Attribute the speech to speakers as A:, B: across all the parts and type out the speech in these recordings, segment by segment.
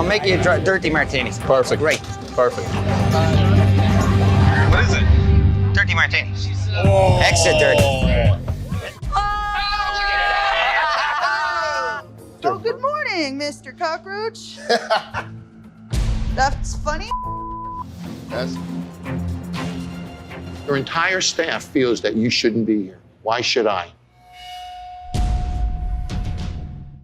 A: I'll make you a dirty martinis.
B: Perfect.
A: Great.
B: Perfect.
C: What is it?
A: Dirty martinis. Oh. Extra dirty.
D: Oh, good morning, Mr. Cockroach. That's funny.
E: Yes. Your entire staff feels that you shouldn't be here. Why should I?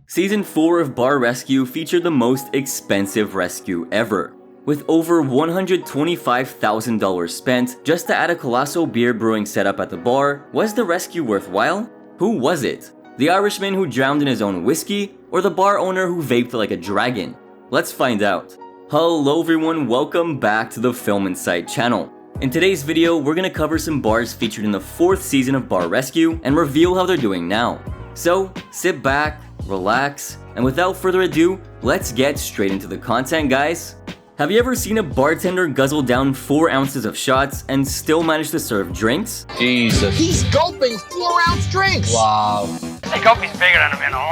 F: Season 4 of Bar Rescue featured the most expensive rescue ever, with over $125,000 spent just to add a colossal beer brewing setup at the bar. Was the rescue worthwhile? Who was it? The Irishman who drowned in his own whiskey, or the bar owner who vaped like a dragon? Let's find out. Hello everyone, welcome back to the Film Insight channel. In today's video, we're gonna cover some bars featured in the 4th season of Bar Rescue and reveal how they're doing now. So, sit back, relax, and without further ado, let's get straight into the content, guys. Have you ever seen a bartender guzzle down 4 ounces of shots and still manage to serve drinks?
B: Jesus.
E: He's gulping 4-ounce drinks.
B: Wow.
A: The coffee's bigger than a minnow.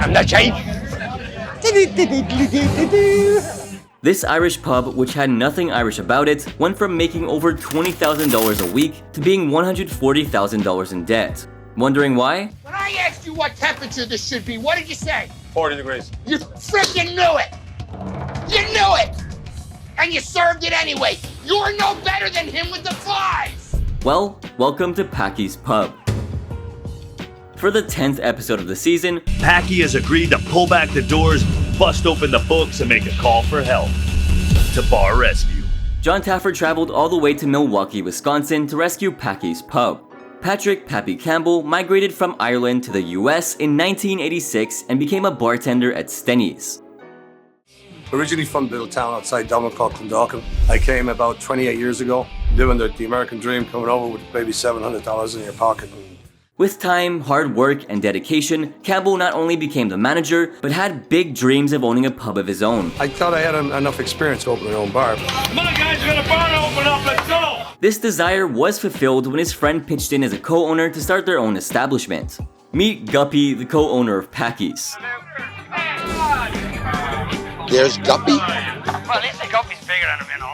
A: I'm not shy.
F: This Irish pub, which had nothing Irish about it, went from making over $20,000 a week to being $140,000 in debt. Wondering why?
E: When I asked you what temperature this should be, what did you say?
C: 40 degrees.
E: You freaking knew it. You knew it. And you served it anyway. You're no better than him with the flies.
F: Well, welcome to Packy's Pub. For the 10th episode of the season,
G: Packy has agreed to pull back the doors, bust open the books, and make a call for help to Bar Rescue.
F: John Taffer traveled all the way to Milwaukee, Wisconsin to rescue Packy's Pub. Patrick "Pappy" Campbell migrated from Ireland to the US in 1986 and became a bartender at Stenny's.
H: Originally from a little town outside Dublin called Clondalkin. I came about 28 years ago, living the American dream, coming over with maybe $700 in your pocket.
F: With time, hard work, and dedication, Campbell not only became the manager, but had big dreams of owning a pub of his own.
H: I thought I had enough experience to open my own bar.
G: Come on, guys, got a bar to open up, let's go!
F: This desire was fulfilled when his friend pitched in as a co-owner to start their own establishment. Meet Guppy, the co-owner of Packy's.
E: There's Guppy.
A: Well, at least the coffee's bigger than a minnow.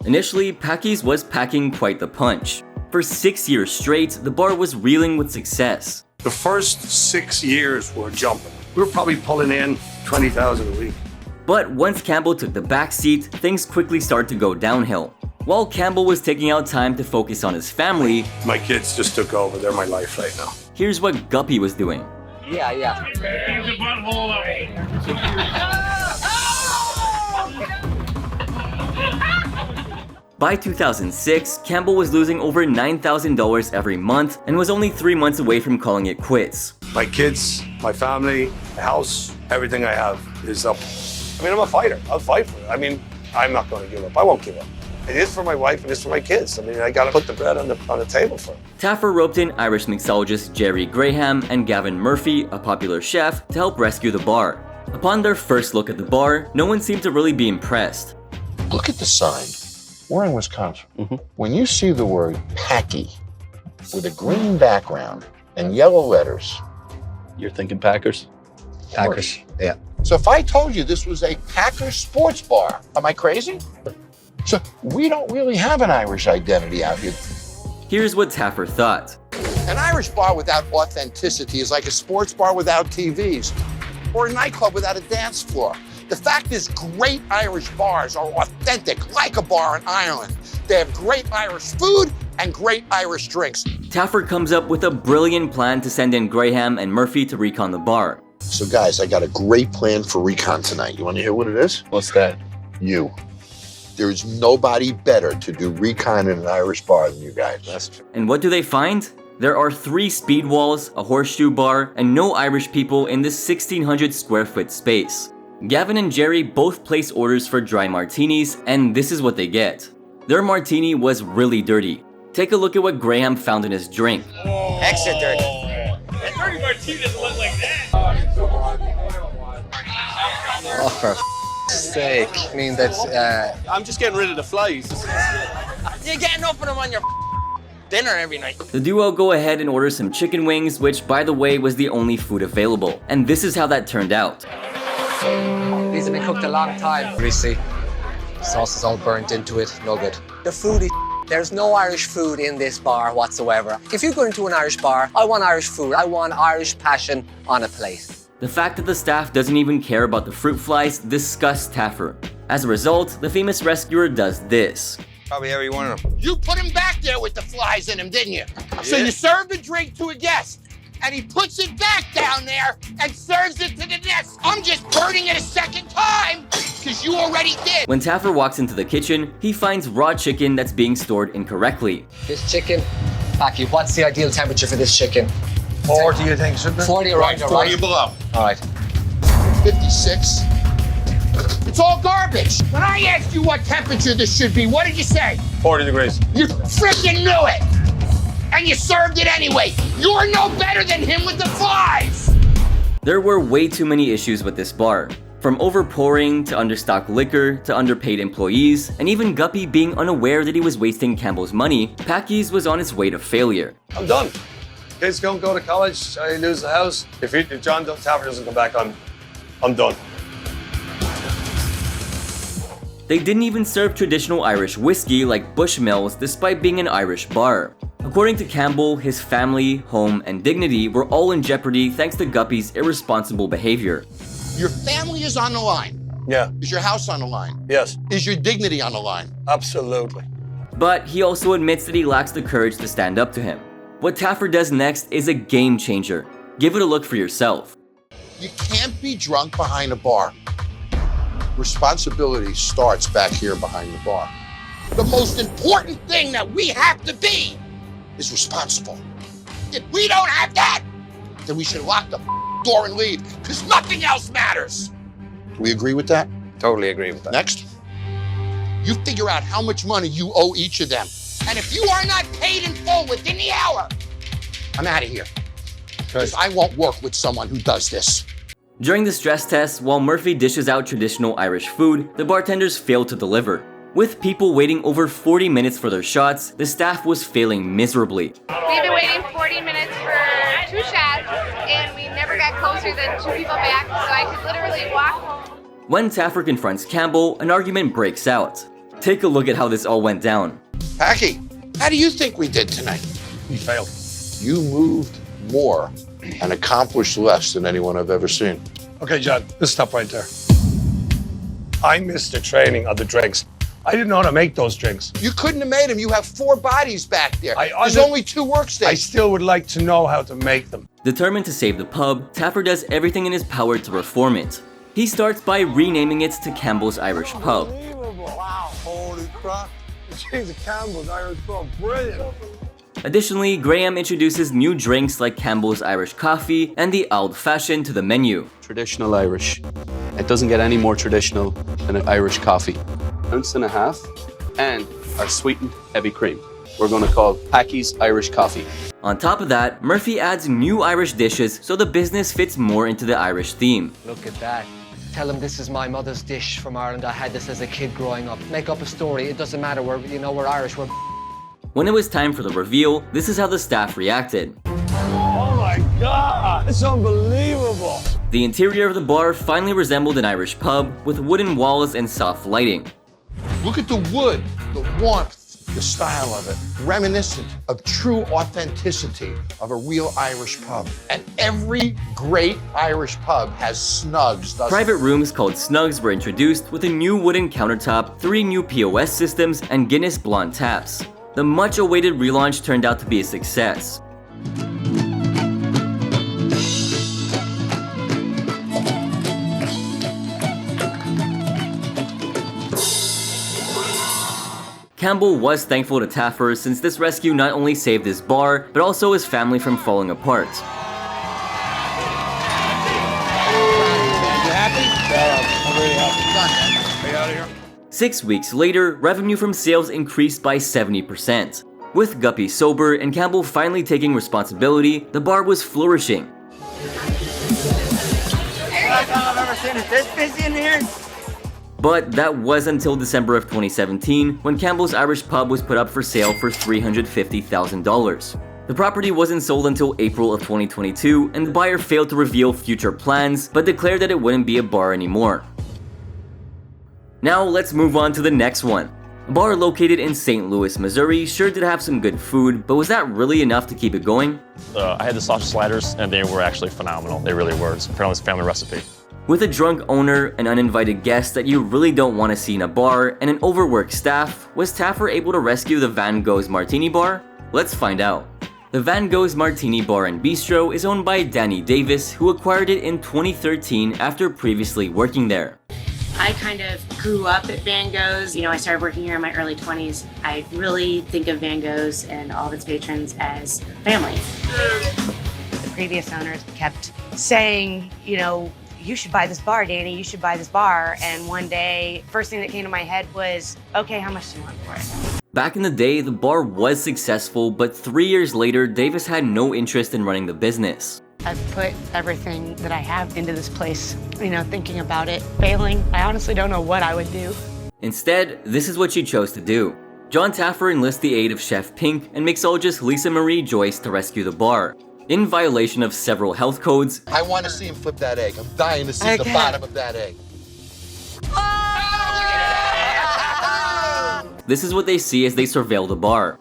F: Initially, Packy's was packing quite the punch. For 6 years straight, the bar was reeling with success.
H: The first 6 years were jumping. We were probably pulling in 20,000 a week.
F: But once Campbell took the back seat, things quickly started to go downhill. While Campbell was taking out time to focus on his family,
H: My kids just took over. They're my life right now.
F: here's what Guppy was doing.
A: Yeah.
F: By 2006, Campbell was losing over $9,000 every month and was only 3 months away from calling it quits.
H: My kids, my family, the house, everything I have is up. I mean, I'm a fighter. I'll fight for it. I mean, I'm not going to give up. I won't give up. It is for my wife and it's for my kids. I mean, I got to put the bread on the table for them.
F: Taffer roped in Irish mixologist Jerry Graham and Gavin Murphy, a popular chef, to help rescue the bar. Upon their first look at the bar, no one seemed to really be impressed.
E: Look at the sign. We're in Wisconsin. When you see the word Packy with a green background and yellow letters,
B: You're thinking Packers?
A: Packers. Yeah.
E: so if I told you this was a Packers sports bar, am I crazy? So we don't really have an Irish identity out here.
F: Here's what Taffer thought.
E: An Irish bar without authenticity is like a sports bar without TVs or a nightclub without a dance floor. The fact is, great Irish bars are authentic, like a bar in Ireland. They have great Irish food and great Irish drinks.
F: Taffer comes up with a brilliant plan to send in Graham and Murphy to recon the bar.
E: So guys, I got a great plan for recon tonight. You want to hear what it is?
B: What's that?
E: You. There's nobody better to do recon in an Irish bar than you guys.
B: That's true.
F: And what do they find? There are 3 speed walls, a horseshoe bar, and no Irish people in this 1,600 square foot space. Gavin and Jerry both place orders for dry martinis, and this is what they get. Their martini was really dirty. Take a look at what Graham found in his drink.
A: Extra dirty.
G: Dirty Martini doesn't look like that.
B: Oh, for sake. I mean, that's, I'm just getting rid of the flies.
A: You're getting up on them on your dinner every night.
F: The duo go ahead and order some chicken wings, which by the way was the only food available. And this is how that turned out.
C: These have been cooked a long time. Greasy. Sauce is all burnt into it. No good. The food is there's no Irish food in this bar whatsoever. If you go into an Irish bar, I want Irish food. I want Irish passion on a plate.
F: The fact that the staff doesn't even care about the fruit flies disgusts Taffer. As a result, the famous rescuer does this.
A: Probably every one of them.
E: You put him back there with the flies in him, didn't you? So you served a drink to a guest, and he puts it back down there and serves it to the guest. I'm just burning it a second time, because you already did.
F: When Taffer walks into the kitchen, he finds raw chicken that's being stored incorrectly.
C: This chicken, Packy, what's the ideal temperature for this chicken?
H: 40, you think, shouldn't it?
C: 40 around, all right?
A: 40 below.
C: All right.
E: 56. It's all garbage. When I asked you what temperature this should be, what did you say?
H: 40 degrees.
E: You freaking knew it. And you served it anyway. You're no better than him with the flies.
F: There were way too many issues with this bar. From overpouring, to understocked liquor, to underpaid employees, and even Guppy being unaware that he was wasting Campbell's money, Packy's was on its way to failure.
H: I'm done. Kids don't go to college, I lose the house. If John Taffer doesn't come back, I'm done.
F: They didn't even serve traditional Irish whiskey like Bushmills despite being an Irish bar. According to Campbell, his family, home, and dignity were all in jeopardy thanks to Guppy's irresponsible behavior.
E: Your family is on the line.
H: Yeah.
E: Is your house on the line?
H: Yes.
E: Is your dignity on the line?
H: Absolutely.
F: But he also admits that he lacks the courage to stand up to him. What Taffer does next is a game changer. Give it a look for yourself.
E: You can't be drunk behind a bar. Responsibility starts back here behind the bar. The most important thing that we have to be is responsible. If we don't have that, then we should lock the door and leave, because nothing else matters. We agree with that?
A: Totally agree with that.
E: Next, you figure out how much money you owe each of them. And if you are not paid in full within the hour, I'm out of here. Because I won't work with someone who does this.
F: During the stress test, while Murphy dishes out traditional Irish food, the bartenders failed to deliver. With people waiting over 40 minutes for their shots, the staff was failing miserably.
I: We've been waiting 40 minutes for 2 shots, and we never got closer than 2 people back, so I could literally walk home.
F: When Taffer confronts Campbell, an argument breaks out. Take a look at how this all went down.
E: Packy, how do you think we did tonight?
H: We failed.
E: You moved more and accomplished less than anyone I've ever seen.
H: Okay, John, let's stop right there. I missed the training of the drinks. I didn't know how to make those drinks.
E: You couldn't have made them. You have 4 bodies back there.
H: I
E: There's only 2 workstations.
H: I still would like to know how to make them.
F: Determined to save the pub, Taffer does everything in his power to reform it. He starts by renaming it to Campbell's Irish Pub.
H: Wow, holy crap. Jeez, Campbell's Irish Pub, brilliant.
F: Additionally, Graham introduces new drinks like Campbell's Irish Coffee and the Old Fashioned to the menu.
B: Traditional Irish. It doesn't get any more traditional than an Irish coffee. 1.5 ounces and our sweetened heavy cream. We're going to call Packy's Irish Coffee.
F: On top of that, Murphy adds new Irish dishes so the business fits more into the Irish theme.
C: Look at that. Tell them this is my mother's dish from Ireland. I had this as a kid growing up. Make up a story. It doesn't matter. We're Irish. We're...
F: When it was time for the reveal, this is how the staff reacted.
H: Oh my God, it's unbelievable.
F: The interior of the bar finally resembled an Irish pub with wooden walls and soft lighting.
E: Look at the wood, the warmth, the style of it. Reminiscent of true authenticity of a real Irish pub. And every great Irish pub has snugs, doesn't
F: Private
E: it?
F: rooms called snugs were introduced with a new wooden countertop, 3 new POS systems, and Guinness blonde taps. The much-awaited relaunch turned out to be a success. Campbell was thankful to Taffer since this rescue not only saved his bar, but also his family from falling apart.
A: You happy?
H: Yeah, I'm really happy. Stay out of here.
F: 6 weeks later, revenue from sales increased by 70%. With Guppy sober and Campbell finally taking responsibility, the bar was flourishing.
A: Last time I've ever seen it this busy in here.
F: But that was until December of 2017 when Campbell's Irish Pub was put up for sale for $350,000. The property wasn't sold until April of 2022, and the buyer failed to reveal future plans, but declared that it wouldn't be a bar anymore. Now let's move on to the next one. A bar located in St. Louis, Missouri sure did have some good food, but was that really enough to keep it going?
J: I had the sausage sliders, and they were actually phenomenal. They really were. It's apparently a family recipe.
F: With a drunk owner, an uninvited guest that you really don't want to see in a bar, and an overworked staff, was Taffer able to rescue the Goghz Martini bar? Let's find out. The Goghz Martini Bar and Bistro is owned by Danny Davis, who acquired it in 2013 after previously working there.
K: I kind of grew up at Goghz. I started working here in my early 20s. I really think of Goghz and all of its patrons as family.
L: The previous owners kept saying, you should buy this bar, Danny, you should buy this bar. And one day, first thing that came to my head was, okay, how much do you want for it?
F: Back in the day, the bar was successful, but 3 years later, Davis had no interest in running the business.
L: I've put everything that I have into this place, thinking about it. Failing, I honestly don't know what I would do.
F: Instead, this is what she chose to do. John Taffer enlists the aid of Chef Pink and mixologist Lisa Marie Joyce to rescue the bar. In violation of several health codes,
E: I want to see him flip that egg. I'm dying to see the bottom of that egg.
F: this is what they see as they surveil the bar.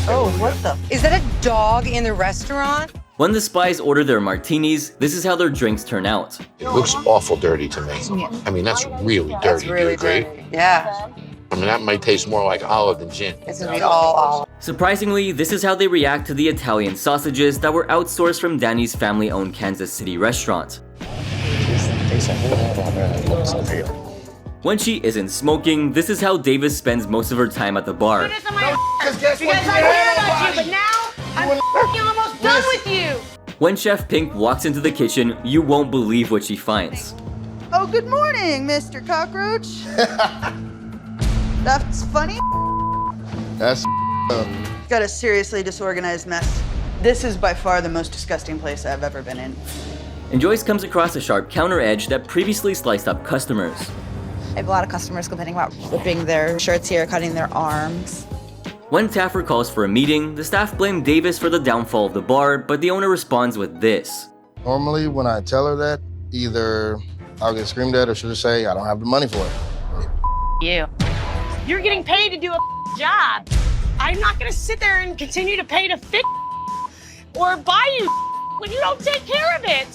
D: Oh, what the?
M: Is that a dog in the restaurant?
F: When the spies order their martinis, this is how their drinks turn out.
E: It looks awful dirty to me. I mean, that's really dirty.
M: That's really
E: Do you agree?
M: dirty. Yeah.
E: I mean, that might taste more like olive than gin.
M: It's gonna be all olive.
F: Surprisingly, this is how they react to the Italian sausages that were outsourced from Danny's family-owned Kansas City restaurant. When she isn't smoking, this is how Davis spends most of her time at the bar.
L: But now, I'm almost done with you.
F: When Chef Pink walks into the kitchen, you won't believe what she finds.
D: Oh, good morning, Mr. Cockroach. That's funny.
E: That's
D: Got a seriously disorganized mess. This is by far the most disgusting place I've ever been in.
F: And Joyce comes across a sharp counter edge that previously sliced up customers.
N: I have a lot of customers complaining about ripping their shirts here, cutting their arms.
F: When Taffer calls for a meeting, the staff blame Davis for the downfall of the bar, but the owner responds with this.
O: Normally, when I tell her that, either I'll get screamed at or she'll just say, I don't have the money for it.
L: You're getting paid to do a job. I'm not gonna sit there and continue to pay to fix or buy you when you don't take care of it.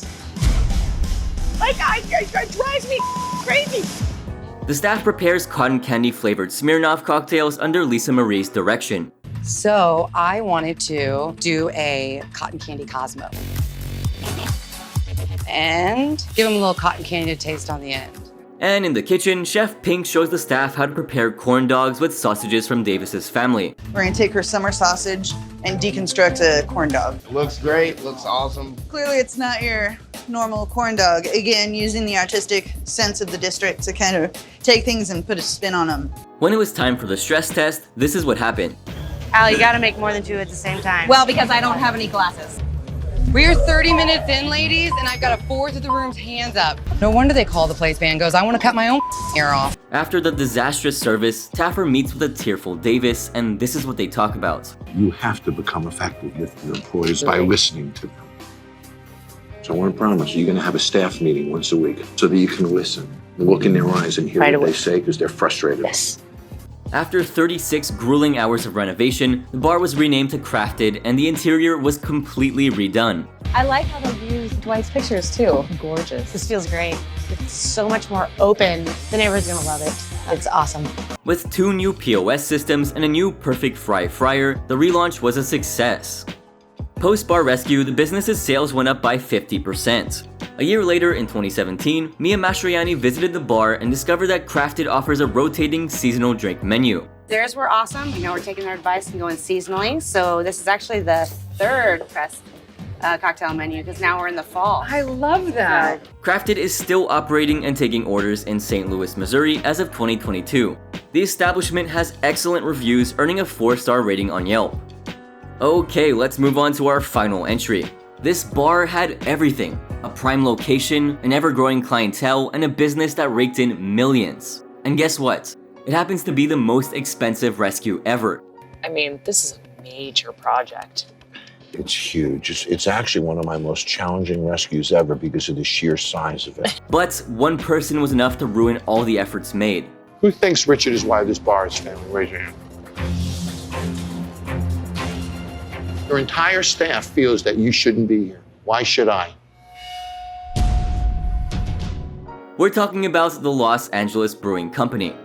L: It drives me crazy.
F: The staff prepares cotton candy flavored Smirnoff cocktails under Lisa Marie's direction.
M: So I wanted to do a cotton candy Cosmo. And give them a little cotton candy to taste on the end.
F: And in the kitchen, Chef Pink shows the staff how to prepare corn dogs with sausages from Davis's family.
D: We're gonna take her summer sausage and deconstruct a corn dog.
O: Looks great, looks awesome.
D: Clearly it's not your normal corn dog. Again, using the artistic sense of the district to kind of take things and put a spin on them.
F: When it was time for the stress test, this is what happened.
L: Allie, you gotta make more than 2 at the same time.
N: Well, because I don't have any glasses.
M: We're 30 minutes in, ladies, and I've got a fourth of the room's hands up. No wonder they call the place Goghz. I want to cut my own hair off.
F: After the disastrous service, Taffer meets with a tearful Davis, and this is what they talk about.
P: You have to become effective with your employees by listening to them. So I want to promise you, you're going to have a staff meeting once a week so that you can listen, look in their eyes and hear what they say because they're frustrated.
N: Yes.
F: After 36 grueling hours of renovation, the bar was renamed to Crafted and the interior was completely redone.
L: I like how they use Dwight's pictures too. Gorgeous. This feels great. It's so much more open. The neighborhood's gonna love it. It's awesome.
F: With 2 new POS systems and a new Perfect Fry fryer, the relaunch was a success. Post-bar rescue, the business's sales went up by 50%. A year later, in 2017, Mia Mastroianni visited the bar and discovered that Crafted offers a rotating seasonal drink menu.
L: Theirs were awesome. We're taking their advice and going seasonally. So this is actually the 3rd press cocktail menu because now we're in the fall.
M: I love that.
F: Crafted is still operating and taking orders in St. Louis, Missouri as of 2022. The establishment has excellent reviews, earning a 4-star rating on Yelp. Okay, let's move on to our final entry. This bar had everything: a prime location, an ever-growing clientele, and a business that raked in millions. And guess what? It happens to be the most expensive rescue ever.
Q: I mean, this is a major project.
P: It's huge. It's actually one of my most challenging rescues ever because of the sheer size of it.
F: But one person was enough to ruin all the efforts made.
E: Who thinks Richard is why this bar is failing? Raise your hand. Your entire staff feels that you shouldn't be here. Why should I?
F: We're talking about the Los Angeles Brewing Company.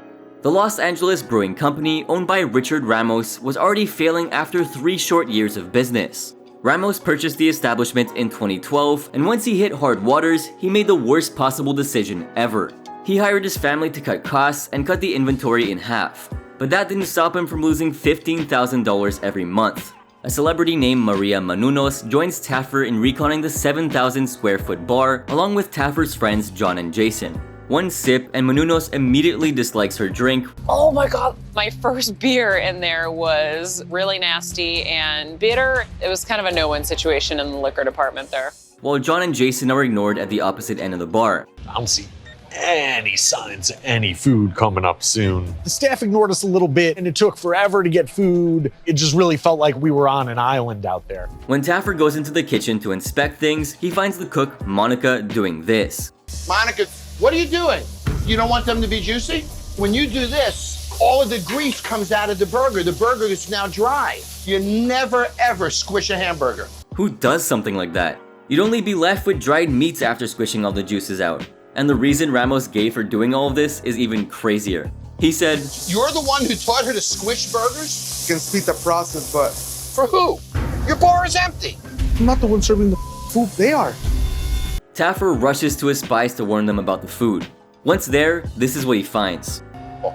F: The Los Angeles Brewing Company, owned by Richard Ramos, was already failing after 3 short years of business. Ramos purchased the establishment in 2012, and once he hit hard waters, he made the worst possible decision ever. He hired his family to cut costs and cut the inventory in half. But that didn't stop him from losing $15,000 every month. A celebrity named Maria Menounos joins Taffer in reconning the 7,000 square foot bar along with Taffer's friends John and Jason. One sip and Menounos immediately dislikes her drink.
Q: Oh my God. My first beer in there was really nasty and bitter. It was kind of a no-win situation in the liquor department there.
F: While John and Jason are ignored at the opposite end of the bar.
R: I don't see any signs of any food coming up soon. The staff ignored us a little bit and it took forever to get food. It just really felt like we were on an island out there.
F: When Taffer goes into the kitchen to inspect things, he finds the cook, Monica, doing this.
E: Monica, what are you doing? You don't want them to be juicy? When you do this, all of the grease comes out of the burger. The burger is now dry. You never ever squish a hamburger.
F: Who does something like that? You'd only be left with dried meats after squishing all the juices out. And the reason Ramos gave for doing all of this is even crazier. He said,
E: "You're the one who taught her to squish burgers?"
S: You can speed the process, but...
E: For who? Your bar is empty.
S: I'm not the one serving the food, they are.
F: Taffer rushes to his spies to warn them about the food. Once there, this is what he finds.
E: Oh,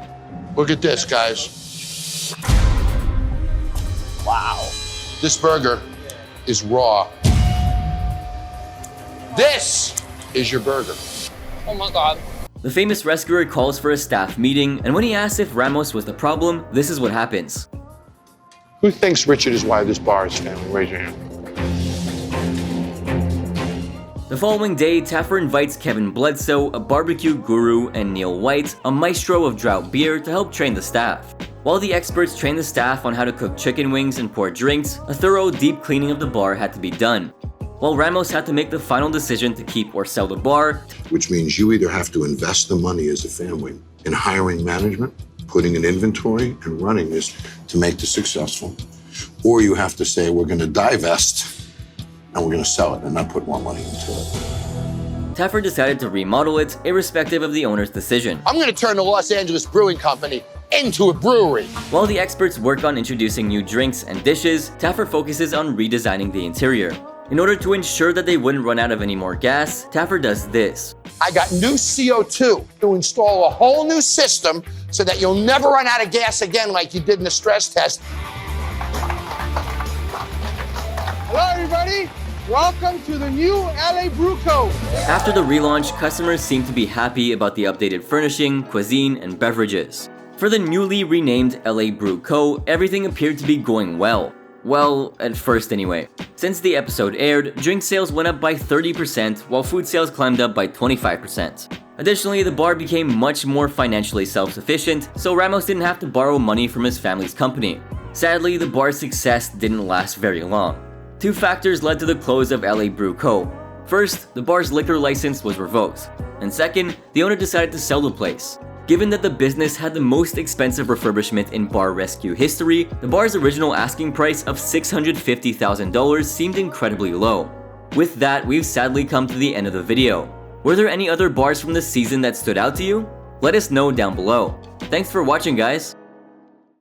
E: look at this, guys. Wow. This burger is raw. This is your burger.
Q: Oh my God.
F: The famous rescuer calls for a staff meeting, and when he asks if Ramos was the problem, this is what happens.
E: Who thinks Richard is why this bar is failing? Raise your hand.
F: The following day, Taffer invites Kevin Bledsoe, a barbecue guru, and Neil White, a maestro of drought beer, to help train the staff. While the experts train the staff on how to cook chicken wings and pour drinks, a thorough deep cleaning of the bar had to be done. While Ramos had to make the final decision to keep or sell the bar,
P: Which means you either have to invest the money as a family in hiring management, putting an inventory, and running this to make this successful, or you have to say, we're going to divest and we're going to sell it and not put more money into it.
F: Taffer decided to remodel it, irrespective of the owner's decision.
E: I'm going to turn the Los Angeles Brewing Company into a brewery.
F: While the experts work on introducing new drinks and dishes, Taffer focuses on redesigning the interior. In order to ensure that they wouldn't run out of any more gas, Taffer does this.
E: I got new CO2 to install a whole new system so that you'll never run out of gas again like you did in the stress test.
S: Hello, everybody. Welcome to the new LA Brew Co.
F: After the relaunch, customers seem to be happy about the updated furnishing, cuisine, and beverages. For the newly renamed LA Brew Co., everything appeared to be going well. Well, at first anyway. Since the episode aired, drink sales went up by 30%, while food sales climbed up by 25%. Additionally, the bar became much more financially self-sufficient, so Ramos didn't have to borrow money from his family's company. Sadly, the bar's success didn't last very long. 2 factors led to the close of LA Brew Co. First, the bar's liquor license was revoked. And second, the owner decided to sell the place. Given that the business had the most expensive refurbishment in bar rescue history, the bar's original asking price of $650,000 seemed incredibly low. With that, we've sadly come to the end of the video. Were there any other bars from this season that stood out to you? Let us know down below. Thanks for watching, guys!